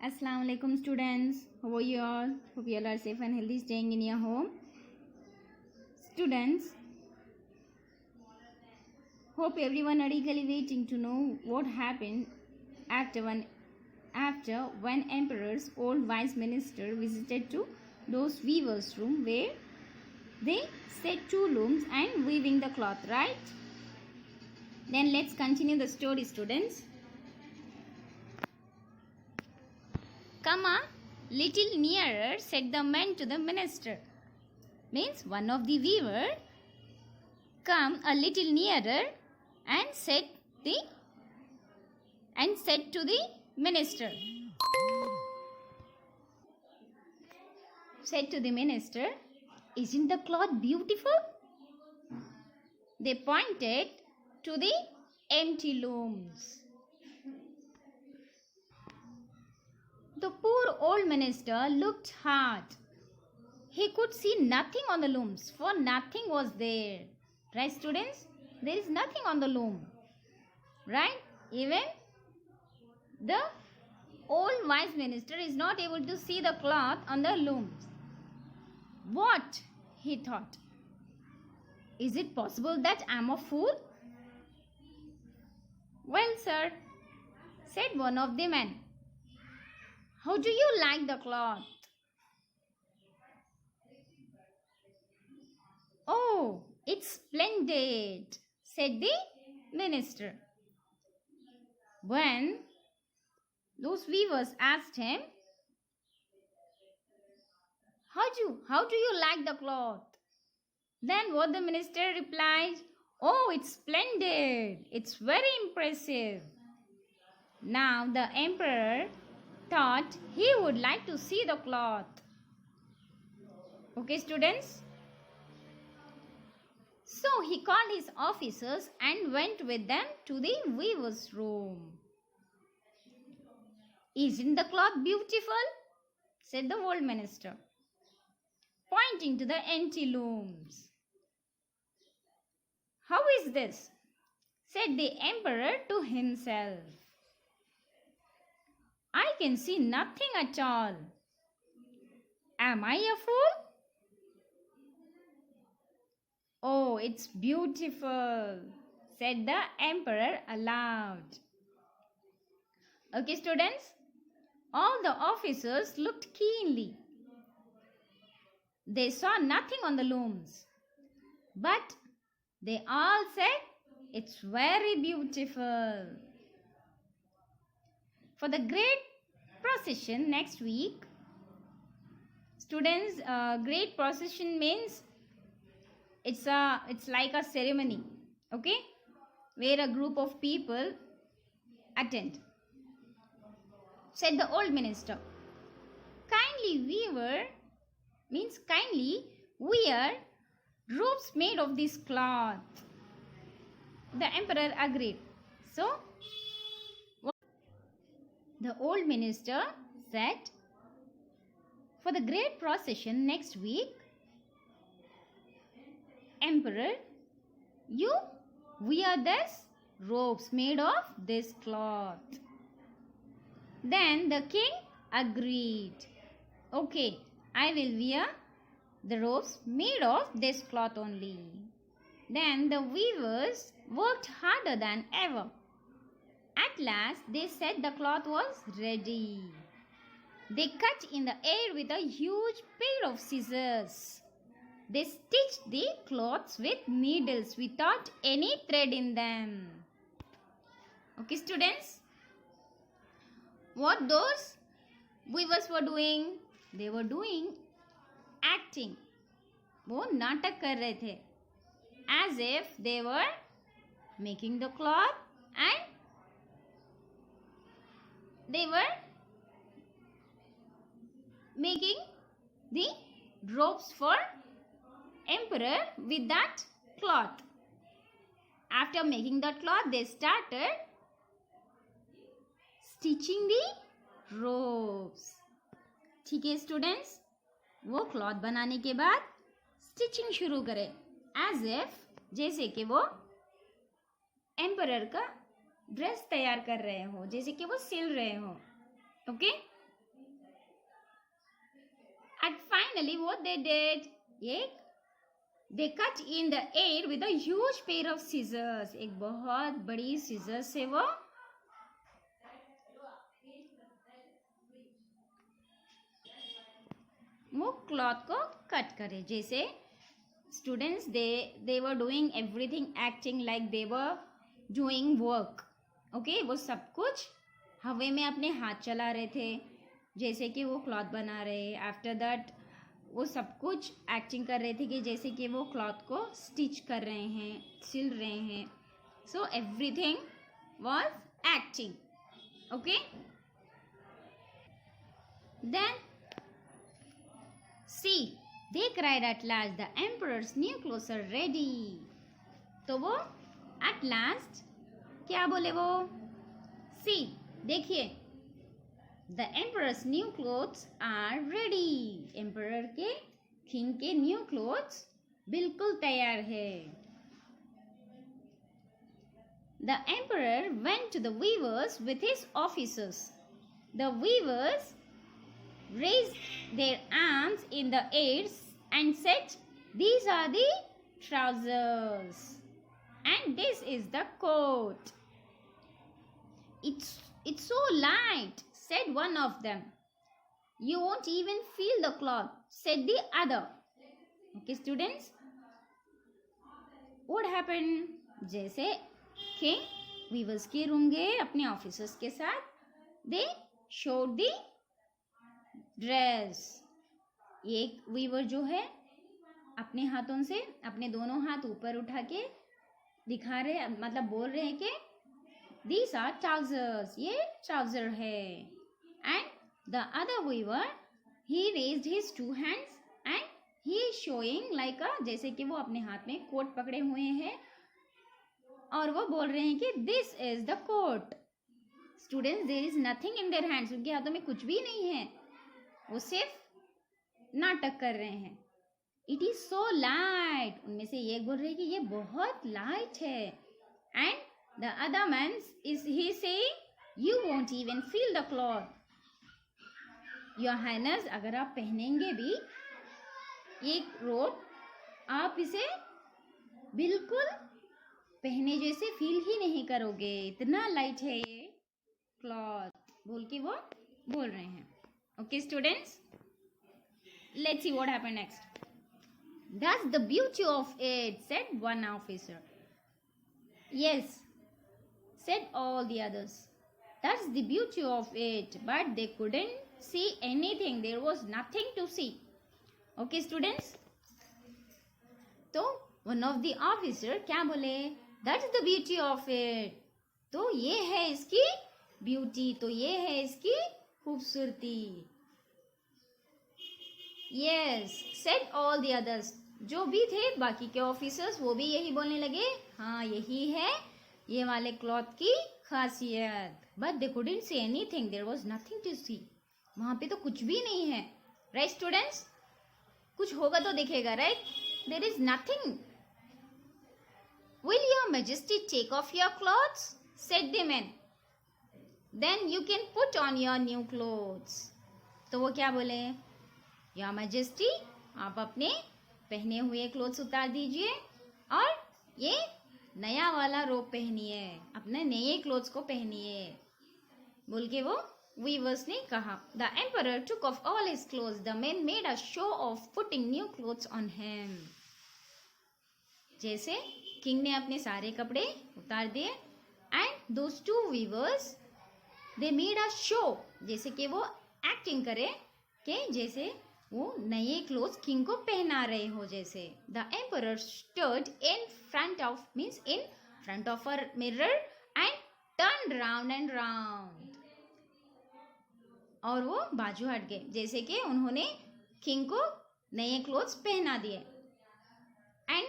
Assalamu alaikum students. How are you all? Hope you all are safe and healthy staying in your home. Students, hope everyone are eagerly waiting to know what happened after when emperor's old vice minister visited to those weavers' room where they set two looms and weaving the cloth, right? Then let's continue the story, students. Come a little nearer, said the man to the minister. Means one of the weaver come a little nearer and said to the minister. Said to the minister, isn't the cloth beautiful? They pointed to the empty looms. The poor old minister looked hard. He could see nothing on the looms, for nothing was there. Right, students? There is nothing on the loom. Right? Even the old vice minister is not able to see the cloth on the looms. What? He thought. Is it possible that I am a fool? Well, sir, said one of the men. How do you like the cloth? Oh, it's splendid, said the minister. When those weavers asked him, How do you like the cloth? Then what the minister replied, oh, it's splendid. It's very impressive. Now the emperor thought he would like to see the cloth. Okay, students? So he called his officers and went with them to the weaver's room. Isn't the cloth beautiful? Said the old minister, pointing to the empty looms. How is this? Said the emperor to himself. I can see nothing at all. Am I a fool? Oh, it's beautiful, said the emperor aloud. Okay, students, all the officers looked keenly. They saw nothing on the looms, but they all said, it's very beautiful. For the great procession next week, students, great procession means it's like a ceremony, okay, where a group of people attend. Said the old minister, kindly wear robes made of this cloth. The emperor agreed. So the old minister said, for the great procession next week, Emperor, you wear this robes made of this cloth. Then the king agreed. Okay, I will wear the robes made of this cloth only. Then the weavers worked harder than ever. At last, they said the cloth was ready. They cut in the air with a huge pair of scissors. They stitched the cloths with needles without any thread in them. Okay, students? What those weavers were doing? They were doing acting. वो नाटक कर रहे थे. As if they were making the cloth and they were making the robes for emperor with that cloth. After making that cloth, they started stitching the robes. ठीक है students, वो cloth बनाने के बाद स्टिचिंग शुरू करें एज इफ जैसे कि वो एम्परर का ड्रेस तैयार कर रहे हो, जैसे कि वो सिल रहे हो. Okay, And finally what they did, they cut in the air with a huge pair of scissors. एक बहुत बड़ी scissors से वो क्लॉथ को कट करे. जैसे students they were doing everything, acting like they were doing work. Okay वो सब कुछ हवा में अपने हाथ चला रहे थे जैसे कि वो क्लॉथ बना रहे. आफ्टर दैट वो सब कुछ एक्टिंग कर रहे थे कि जैसे कि वो क्लॉथ को स्टिच कर रहे हैं, सिल रहे हैं. So everything was acting. Okay then see, they cried at last, the emperor's new clothes are ready. तो वो at last क्या बोले वो, see देखिए, the emperor's new clothes are ready. emperor के king के new clothes बिल्कुल तैयार है. The emperor went to the weavers with his officers. The weavers raised their arms in the air and said, these are the trousers and this is the coat. It's so light, said one of them. You won't even feel the cloth, said the other. Okay students, what happened? जैसे king weavers के room गए अपने officers के साथ, they showed the dress. एक Weaver जो है अपने हाथों से अपने दोनों हाथ ऊपर उठा के दिखा रहे, मतलब बोल रहे हैं कि these are trousers, ये ट्राउजर है. And the other weaver he raised his two hands and he is showing like a, जैसे कि वो अपने हाथ में कोट पकड़े हुए हैं और वो बोल रहे हैं कि this is the coat. Students, there is nothing in their hands. उनके हाथों में कुछ भी नहीं है, वो सिर्फ नाटक कर रहे हैं. It is so light. उनमें से एक बोल रहे हैं कि ये बहुत लाइट है. And the other man is he saying you won't even feel the cloth. Your highness, अगर आप पहनेंगे भी एक रोब, आप इसे बिल्कुल पहने जैसे फील ही नहीं करोगे, इतना लाइट है ये क्लॉथ, बोल के वो बोल रहे हैं. Okay students, let's see what happened next. That's the beauty of it, said one officer. Yes, said all the others. That's the beauty of it, but they couldn't see anything. There was nothing to see. Okay students, तो one of the officer क्या बोले, that's the beauty of it. तो ये है इसकी beauty, तो ये है इसकी खूबसूरती. Yes, said all the others. जो भी थे बाकी के ऑफिसर्स वो भी यही बोलने लगे, हाँ यही है ये वाले क्लॉथ की खासियत. But they couldn't see anything, there was nothing to see. वहां पे तो कुछ भी नहीं है. राइट स्टूडेंट्स, कुछ होगा तो दिखेगा, right? There is nothing. Will your majesty take off your clothes, said the man. Then you can put on your new clothes. तो वो क्या बोले, Your Majesty, आप अपने पहने हुए क्लोथ्स उतार दीजिए और ये नया वाला रोब पहनिए, अपने नए क्लोथ्स को पहनिए, बोल के वो वीवर्स ने कहा. The emperor took off all his clothes. The men made a show of putting new clothes on him. जैसे किंग ने अपने सारे कपड़े उतार दिए and those two weavers they made a show, जैसे कि वो एक्टिंग करे कि जैसे वो नए क्लोथ्स किंग को पहना रहे हो जैसे. The emperor stood in front of a mirror and turn round and round. और वो बाजू हट गए जैसे कि उन्होंने किंग को नए क्लोथ्स पहना दिए. And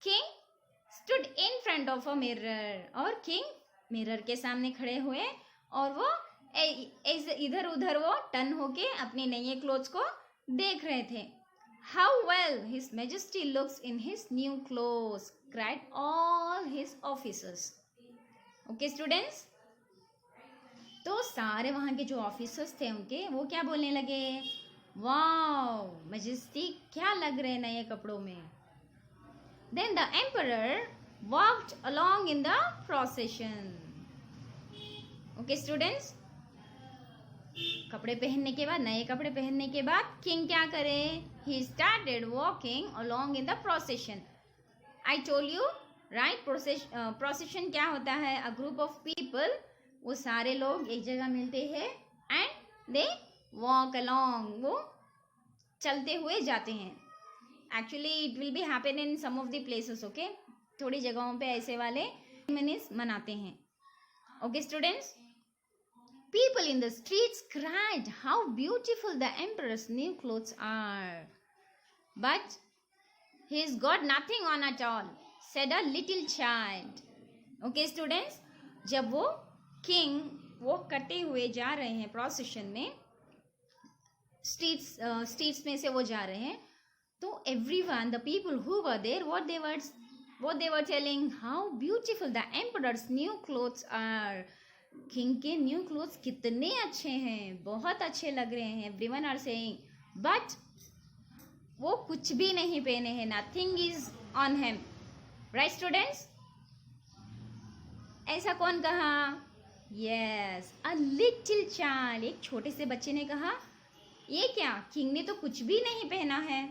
king stood in front of a mirror, और किंग मिरर के सामने खड़े हुए और वो इधर उधर वो टर्न होके अपने नए क्लोथ्स को देख रहे थे. How well his majesty looks in his new clothes, cried all his officers. Okay students, तो सारे वहाँ के जो ऑफिसर्स थे उनके वो क्या बोलने लगे, वाओ मैजेस्टी, क्या लग रहे हैं नए कपड़ों में. Then the emperor walked along in the procession. Okay students, कपड़े पहनने के बाद, नए कपड़े पहनने के बाद किंग क्या करे? He started walking along in the procession. I told you, right? Procession क्या होता है? A group of people, वो सारे लोग एक जगह मिलते हैं and they walk along, वो चलते हुए जाते हैं. Actually it will be happen in some of the places, okay? थोड़ी जगहों पे ऐसे वाले मिनिट्स मनाते हैं. Okay students, people in the streets cried how beautiful the emperor's new clothes are, but he's got nothing on at all, said a little child. Okay students, जब वो king walk करते हुए जा रहे हैं प्रोसेशन में, स्ट्रीट्स में से वो जा रहे हैं, तो everyone, the people who were there, what they were telling, how beautiful the emperor's new clothes are. King के न्यू क्लोथ्स कितने अच्छे हैं, बहुत अच्छे लग रहे हैं. एवरीवन आर सेइंग, बट वो कुछ भी नहीं पहने हैं. Nothing is on him. Right students, ऐसा कौन कहा? यस, अ लिटिल चाइल्ड, एक छोटे से बच्चे ने कहा, ये क्या, किंग ने तो कुछ भी नहीं पहना है.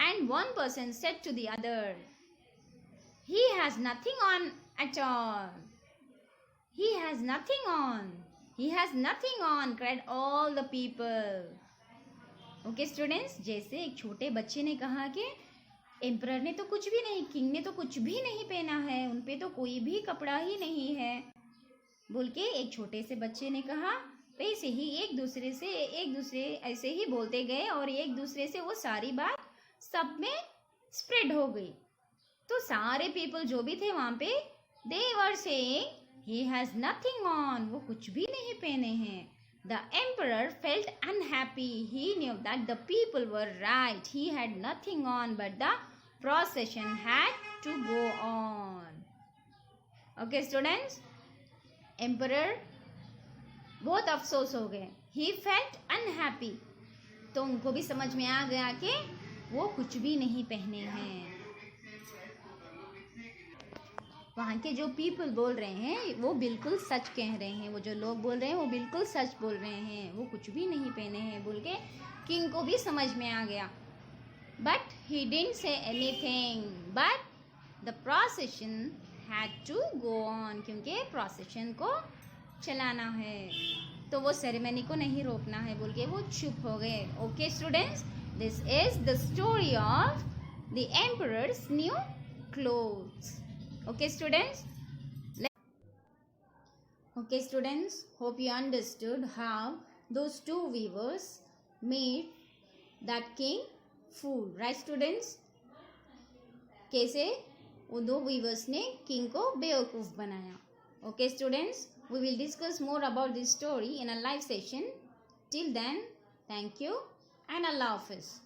And one person said to the other, he has nothing on at all. He has nothing on. He has nothing on, cried all the people. Okay students, जैसे एक छोटे बच्चे ने कहा कि एम्परर ने तो कुछ भी नहीं, किंग ने तो कुछ भी नहीं पहना है, उन पे तो कोई भी कपड़ा ही नहीं है, बोल के एक छोटे से बच्चे ने कहा. वैसे ही एक दूसरे ऐसे ही बोलते गए और एक दूसरे से वो सारी बात सब में स्प्रेड हो गई. तो सारे पीपल जो भी थे वहाँ पे, they were saying, he has nothing on, वो कुछ भी नहीं पहने हैं. The emperor felt unhappy. He knew that the people were right. He had nothing on, but the procession had to go on. Okay students, emperor बहुत अफसोस हो गए. He felt unhappy. तो उनको भी समझ में आ गया कि वो कुछ भी नहीं पहने हैं. वहाँ के जो पीपल बोल रहे हैं वो बिल्कुल सच कह रहे हैं, वो जो लोग बोल रहे हैं वो बिल्कुल सच बोल रहे हैं, वो कुछ भी नहीं पहने हैं बोल के किंग को भी समझ में आ गया. But he didn't say anything, but the procession had to go on, क्योंकि प्रोसेशन को चलाना है, तो वो सेरेमनी को नहीं रोकना है बोल के वो चुप हो गए. Okay students, this is the story of the emperors new clothes. Okay students, hope you understood how those two weavers made that king fool. Right students, कैसे वो दो weavers ने king को बेवकूफ बनाया. Okay students, we will discuss more about this story in a live session. Till then, thank you and Allah Hafiz.